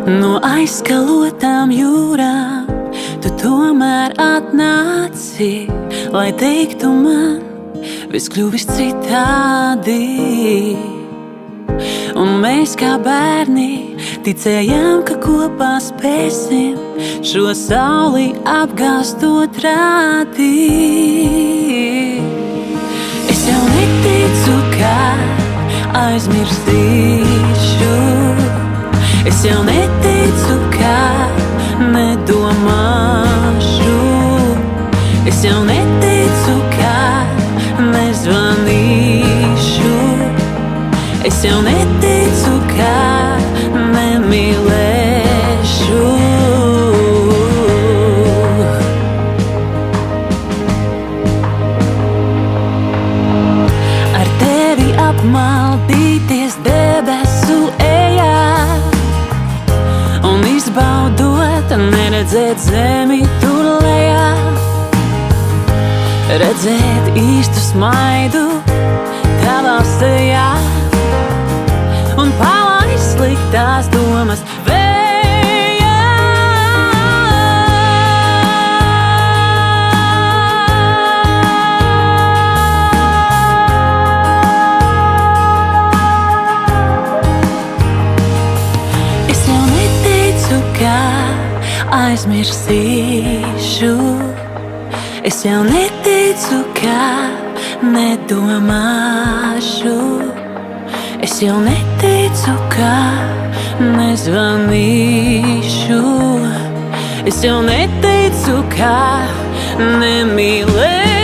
No aizskalotām jūrām tu tomēr atnāci, lai teiktu man, viss kļuvis citādi. Un mēs kā bērni ticējām, ka kopā spēsim šo sauli apgāzt otrādi. Es jau neticu, ka aizmirstīšu. Es jau neticu, ka nedomāšu. Es jau neticu, ka nezvanīšu. Es jau neticu, ka nemīlēšu. Ar tevi apmaldīties debesu ejā un izbaudot, neredzēt zemi tur lejā, redzēt īstu smaidu tavā sejā un palaist sliktās domas vējā. Es jau neticu, ka aizmirsīšu. Es jau neticu, ka nedomāšu. Es jau neticu, ka nezvanīšu. Es jau neticu, ka nemīlēšu.